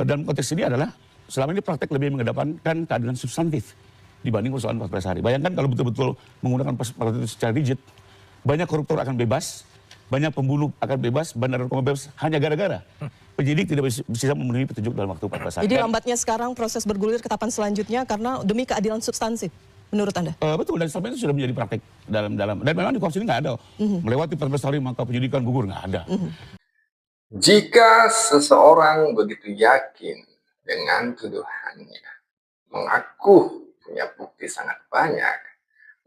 dalam konteks ini adalah selama ini praktek lebih mengedepankan keadilan substantif dibanding persoalan 14 hari. Bayangkan kalau betul-betul menggunakan pasal itu secara rigid, banyak koruptor akan bebas, banyak pembunuh akan bebas, bandar narkoba bebas, hanya gara-gara penyidik tidak bisa memenuhi petunjuk dalam waktu 14 hari. Jadi lambatnya sekarang proses bergulir ke tahapan selanjutnya karena demi keadilan substansif, menurut Anda? Betul, dan selama itu sudah menjadi praktek dalam dan memang di Konstitusi ini nggak ada. Melewati 14 hari maka penyidikan gugur, nggak ada. Jika seseorang begitu yakin dengan tuduhannya, mengaku punya bukti sangat banyak,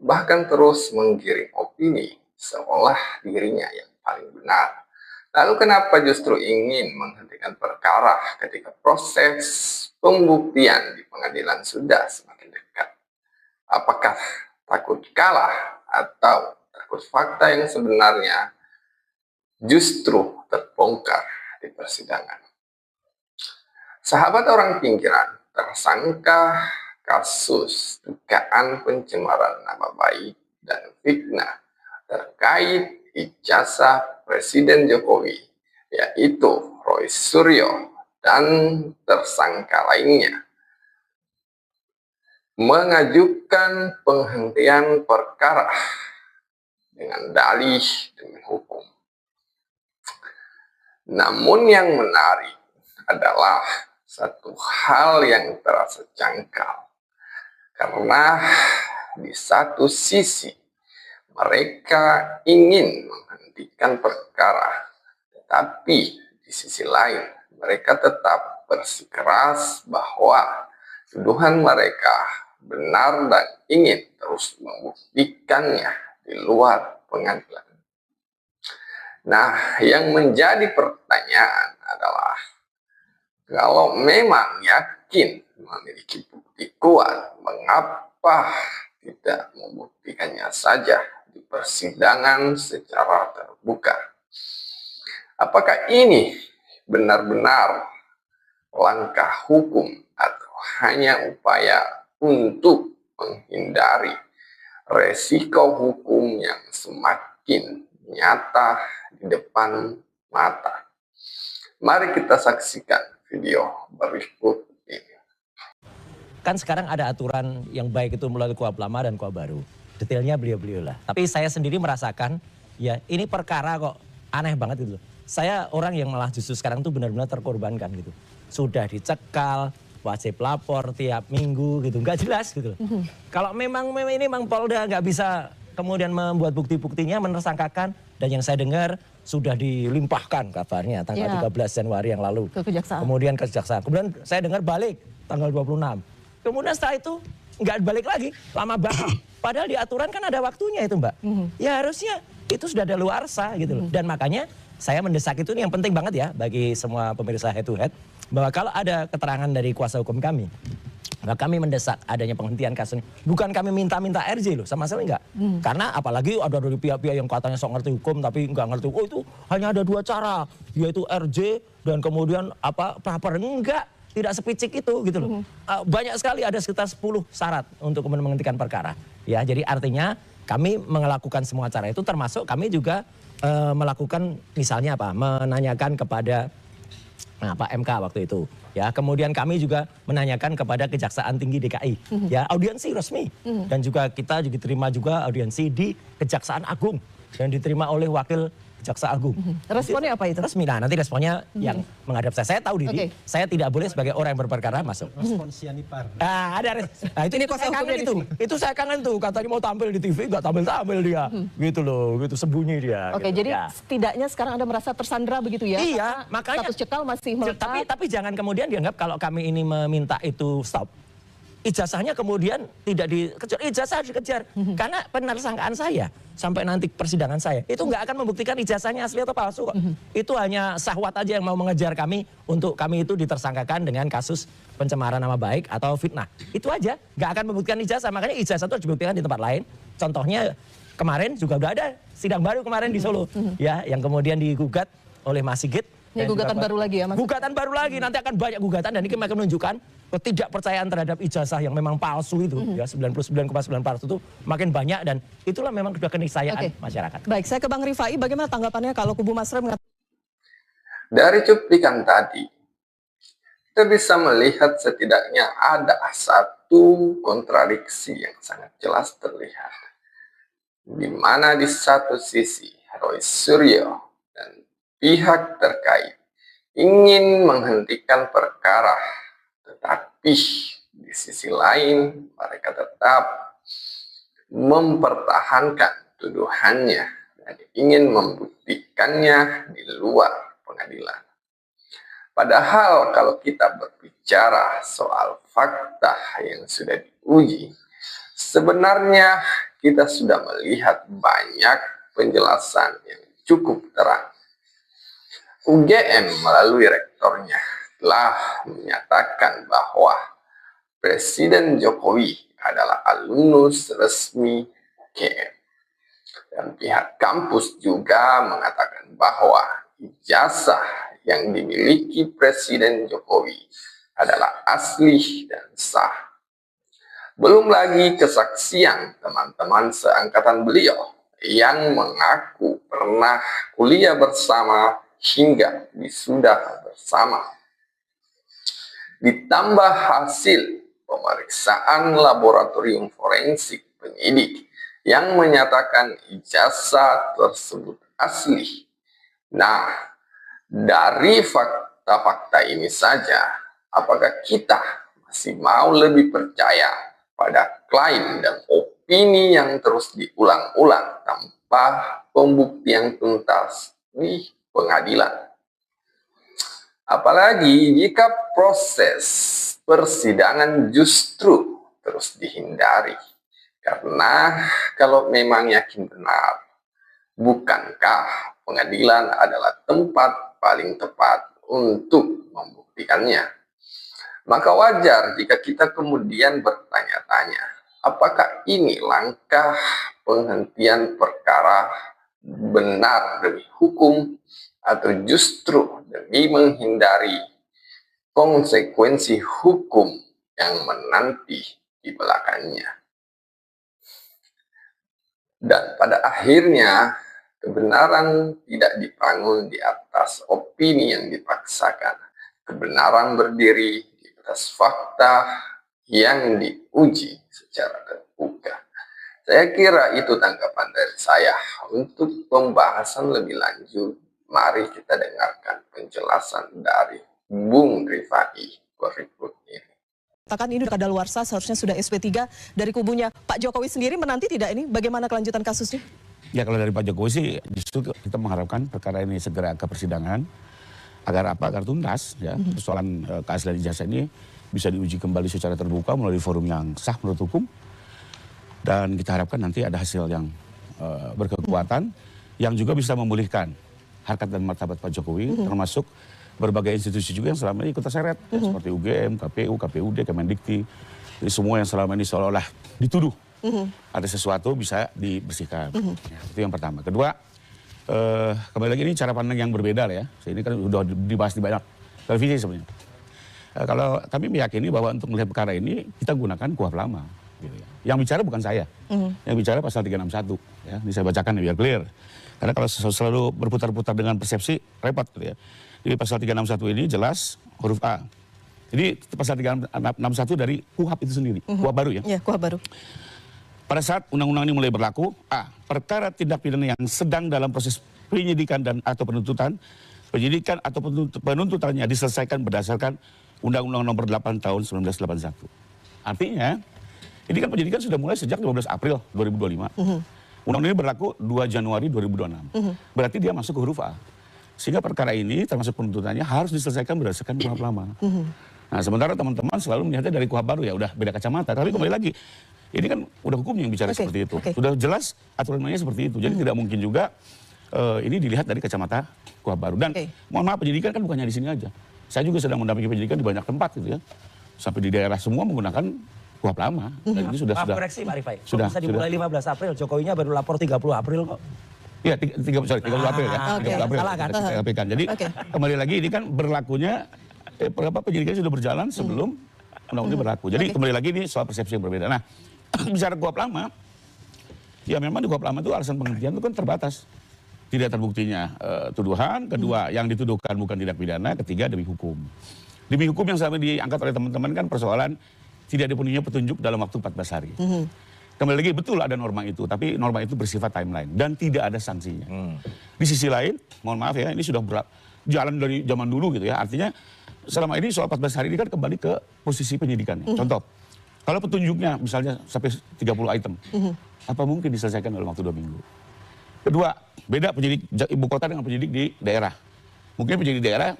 bahkan terus menggiring opini seolah dirinya yang paling benar. Lalu kenapa justru ingin menghentikan perkara ketika proses pembuktian di pengadilan sudah semakin dekat? Apakah takut kalah atau takut fakta yang sebenarnya justru terbongkar di persidangan? Sahabat orang pinggiran, tersangka kasus dugaan pencemaran nama baik dan fitnah terkait ijazah Presiden Jokowi, yaitu Roy Suryo dan tersangka lainnya, mengajukan penghentian perkara dengan dalih demi hukum. Namun yang menarik adalah satu hal yang terasa janggal, karena di satu sisi mereka ingin menghentikan perkara, tetapi di sisi lain mereka tetap bersikeras bahwa tuduhan mereka benar dan ingin terus membuktikannya di luar pengadilan. Nah, yang menjadi pertanyaan adalah, kalau memang yakin memiliki bukti kuat, mengapa tidak membuktikannya saja di persidangan secara terbuka? Apakah ini benar-benar langkah hukum atau hanya upaya untuk menghindari resiko hukum yang semakin nyata di depan mata? Mari kita saksikan video berikut ini. Kan sekarang ada aturan yang baik itu melalui KUHP lama dan KUHP baru. Detailnya beliau-beliau lah. Tapi saya sendiri merasakan, ya ini perkara kok aneh banget gitu loh. Saya orang yang malah justru sekarang tuh benar-benar terkorbankan gitu. Sudah dicekal, wajib lapor tiap minggu gitu, nggak jelas gitu loh. Kalau memang ini Mang Polda nggak bisa kemudian membuat bukti-buktinya, menersangkakan, dan yang saya dengar sudah dilimpahkan kabarnya tanggal 13 Januari yang lalu. Ke Kejaksaan. Kemudian ke Kejaksaan. Kemudian saya dengar balik tanggal 26. Kemudian setelah itu nggak balik lagi, lama banget. Padahal di aturan kan ada waktunya itu Mbak. Ya harusnya itu sudah ada luarsa gitu loh. Dan makanya saya mendesak itu, ini yang penting banget ya bagi semua pemirsa Head to Head, bahwa kalau ada keterangan dari kuasa hukum kami, bahwa kami mendesak adanya penghentian kasus ini. Bukan kami minta-minta RJ loh, sama sekali enggak. Karena apalagi ada dari pihak-pihak yang katanya sok ngerti hukum tapi enggak ngerti. Oh itu hanya ada dua cara, yaitu RJ dan kemudian praper. Enggak, tidak sepicik itu gitu loh. Banyak sekali, ada sekitar 10 syarat untuk kemudian menghentikan perkara. Ya, jadi artinya kami melakukan semua cara itu, termasuk kami juga melakukan misalnya menanyakan kepada MK waktu itu. Ya, kemudian kami juga menanyakan kepada Kejaksaan Tinggi DKI, ya audiensi resmi, dan juga kita juga diterima juga audiensi di Kejaksaan Agung dan diterima oleh Wakil Jaksa Agung. Responnya apa itu? Resmi. Nah, nanti responnya yang menghadap saya tahu diri, saya tidak boleh sebagai orang yang berperkara masuk. Respon sianipar. Nah, itu saya kangen itu. Itu saya kangen tuh, katanya mau tampil di TV, nggak tampil-tampil dia. Gitu loh, gitu sembunyi dia. Oke, gitu, jadi setidaknya sekarang Anda merasa tersandra begitu ya? Iya, makanya status cekal masih melekat. Tapi jangan kemudian dianggap kalau kami ini meminta itu stop, ijazahnya kemudian tidak dikejar. Ijazah dikejar karena penersangkaan saya sampai nanti persidangan saya itu nggak akan membuktikan ijazahnya asli atau palsu kok. Itu hanya syahwat aja yang mau mengejar kami untuk kami itu ditersangkakan dengan kasus pencemaran nama baik atau fitnah. Itu aja, nggak akan membuktikan ijazah. Makanya ijazah itu harus dibuktikan di tempat lain. Contohnya kemarin juga udah ada sidang baru kemarin di Solo, ya, yang kemudian digugat oleh Mas Sigit. Ini gugatan baru lagi ya Mas? Gugatan baru lagi, nanti akan banyak gugatan, dan ini akan menunjukkan ketidakpercayaan terhadap ijazah yang memang palsu itu, ya 99,9% itu makin banyak, dan itulah memang sudah keniscayaan masyarakat. Baik, saya ke Bang Rifai, bagaimana tanggapannya kalau kubu Mas Rem mengatakan? Dari cuplikan tadi, kita bisa melihat setidaknya ada satu kontradiksi yang sangat jelas terlihat. Di mana di satu sisi Roy Suryo dan pihak terkait ingin menghentikan perkara, tetapi di sisi lain mereka tetap mempertahankan tuduhannya dan ingin membuktikannya di luar pengadilan. Padahal kalau kita berbicara soal fakta yang sudah diuji, sebenarnya kita sudah melihat banyak penjelasan yang cukup terang. UGM melalui rektornya telah menyatakan bahwa Presiden Jokowi adalah alumnus resmi UGM. Dan pihak kampus juga mengatakan bahwa ijazah yang dimiliki Presiden Jokowi adalah asli dan sah. Belum lagi kesaksian teman-teman seangkatan beliau yang mengaku pernah kuliah bersama hingga wisuda bersama. Ditambah hasil pemeriksaan laboratorium forensik penyidik yang menyatakan ijazah tersebut asli. Nah, dari fakta-fakta ini saja, apakah kita masih mau lebih percaya pada klaim dan opini yang terus diulang-ulang tanpa pembuktian tuntas di pengadilan? Apalagi jika proses persidangan justru terus dihindari. Karena kalau memang yakin benar, bukankah pengadilan adalah tempat paling tepat untuk membuktikannya? Maka wajar jika kita kemudian bertanya-tanya, apakah ini langkah penghentian perkara benar demi hukum atau justru demi menghindari konsekuensi hukum yang menanti di belakangnya? Dan pada akhirnya, kebenaran tidak dibangun di atas opini yang dipaksakan. Kebenaran berdiri di atas fakta yang diuji secara terbuka. Saya kira itu tanggapan dari saya. Untuk pembahasan lebih lanjut, mari kita dengarkan penjelasan dari Bung Rifai berikut ini. Katakan ini kadaluarsa seharusnya sudah SP3 dari kubunya Pak Jokowi sendiri menanti tidak ini bagaimana kelanjutan kasusnya? Ya kalau dari Pak Jokowi sih justru kita mengharapkan perkara ini segera ke persidangan agar apa? Agar tuntas ya. Persoalan keaslian ijazah ini bisa diuji kembali secara terbuka melalui forum yang sah menurut hukum. Dan kita harapkan nanti ada hasil yang berkekuatan yang juga bisa memulihkan harkat dan martabat Pak Jokowi termasuk berbagai institusi juga yang selama ini ikut terseret ya, seperti UGM, KPU, KPUD, Kemendikti. Jadi semua yang selama ini seolah-olah dituduh ada sesuatu bisa dibersihkan. Ya, itu yang pertama. Kedua, kembali lagi ini cara pandang yang berbeda lah ya. Ini kan sudah dibahas di banyak televisi sebenarnya. Kalau kami meyakini bahwa untuk melihat perkara ini kita gunakan KUHP lama. Gitu ya. Yang bicara bukan saya, yang bicara pasal 361. Ya. Ini saya bacakan ya, biar clear. Karena kalau selalu berputar-putar dengan persepsi, repot gitu ya. Jadi pasal 361 ini jelas huruf A. Jadi pasal 361 dari KUHP itu sendiri, KUHP baru ya. Iya, KUHP baru. Pada saat undang-undang ini mulai berlaku, A. Perkara tindak pidana yang sedang dalam proses penyidikan dan atau penuntutan, penyidikan atau penuntutannya diselesaikan berdasarkan Undang-Undang Nomor 8 Tahun 1981. Artinya, ini kan penyidikan sudah mulai sejak 15 April 2025. Undang-undang ini berlaku 2 Januari 2026. Berarti dia masuk ke huruf A. Sehingga perkara ini termasuk penuntutannya harus diselesaikan berdasarkan KUHP lama. Nah sementara teman-teman selalu melihatnya dari KUHP baru ya udah beda kacamata. Tapi kembali lagi, ini kan udah hukum yang bicara seperti itu. Sudah jelas aturan mainnya seperti itu. Jadi tidak mungkin juga ini dilihat dari kacamata KUHP baru. Dan mohon maaf penyidikan kan bukannya di sini aja. Saya juga sedang mendampingi penyidikan di banyak tempat gitu ya. Sampai di daerah semua menggunakan KUHP lama. Dan ini sudah koreksi Pak Rifai. Sudah dimulai 15 April, Jokowinya baru lapor 30 April kok. Iya, 30 April ya. 30 April. Salah kan? Kita LP-kan. Jadi kembali lagi ini kan berlakunya penyidikan sudah berjalan sebelum undang-undang ini berlaku. Jadi kembali lagi ini soal persepsi yang berbeda. Nah, bicara KUHP lama, ya memang di KUHP lama itu alasan penghentian itu kan terbatas. Tidak terbuktinya tuduhan, kedua yang dituduhkan bukan tindak pidana, ketiga demi hukum. Demi hukum yang selama diangkat oleh teman-teman kan persoalan tidak dipenuhinya petunjuk dalam waktu 14 hari. Kembali lagi betul ada norma itu, tapi norma itu bersifat timeline dan tidak ada sanksinya. Di sisi lain, mohon maaf ya, ini sudah jalan dari zaman dulu gitu ya. Artinya selama ini soal 14 hari ini kan kembali ke posisi penyidikannya. Contoh, kalau petunjuknya misalnya sampai 30 item, apa mungkin diselesaikan dalam waktu 2 minggu? Kedua, beda penyidik ibu kota dengan penyidik di daerah. Mungkin penyidik daerah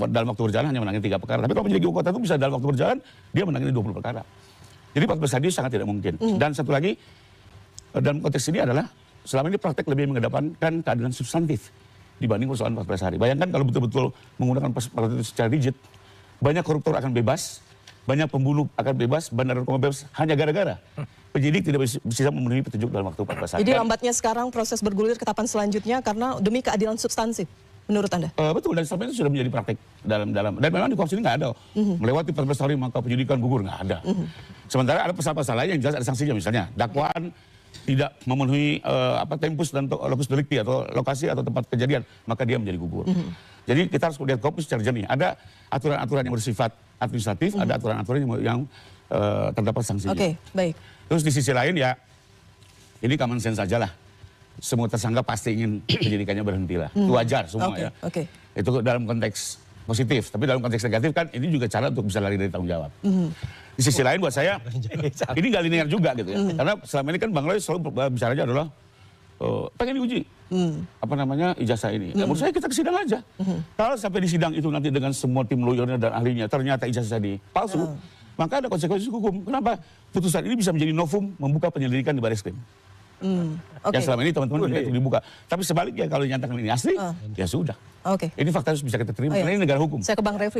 dalam waktu berjalan hanya menangani 3 perkara. Tapi kalau penyidik ibu kota itu bisa dalam waktu berjalan, dia menangani 20 perkara. Jadi 14 hari sangat tidak mungkin. Dan satu lagi, dalam konteks ini adalah, selama ini praktek lebih mengedepankan keadilan substantif dibanding persoalan 14 hari. Bayangkan kalau betul-betul menggunakan praktek itu secara rigid, banyak koruptor akan bebas, banyak pembunuh akan bebas, bandar narkoba bebas, hanya gara-gara penyidik tidak bisa memenuhi petunjuk dalam waktu 14 hari. Jadi lambatnya sekarang proses bergulir ke tahapan selanjutnya karena demi keadilan substansi, menurut Anda? Betul, dan selama itu sudah menjadi praktek dalam dan memang di Kuhap sini nggak ada. Melewati 14 hari maka penyidikan gugur, nggak ada. Sementara ada pasal-pasal lain yang jelas ada sanksinya, misalnya dakwaan tidak memenuhi tempus dan lokus delikti atau lokasi atau tempat kejadian, maka dia menjadi gugur. Jadi kita harus melihat Kuhap secara jernih. Ada aturan-aturan yang bersifat administratif, ada aturan-aturan yang terdapat sanksinya. Oke, baik. Terus di sisi lain ya, ini common sense saja lah. Semua tersangka pasti ingin penyidikannya berhenti lah. Itu wajar semua ya. Itu dalam konteks positif. Tapi dalam konteks negatif kan ini juga cara untuk bisa lari dari tanggung jawab. Di sisi lain buat saya, ini nggak linear juga gitu ya. Karena selama ini kan Bang Roy selalu bicaranya adalah pengen diuji ijazah ini. Menurut saya kita ke sidang aja. Kalau sampai di sidang itu nanti dengan semua tim lawyernya dan ahlinya ternyata ijazah ini palsu, maka ada konsekuensi hukum. Kenapa? Putusan ini bisa menjadi novum membuka penyelidikan di Baris Krim. Yang selama ini teman-teman tidak dibuka. Tapi sebaliknya kalau dinyatakan ini asli, ya sudah. Ini fakta harus bisa kita terima. Karena ini negara hukum. Saya ke Bang Refli.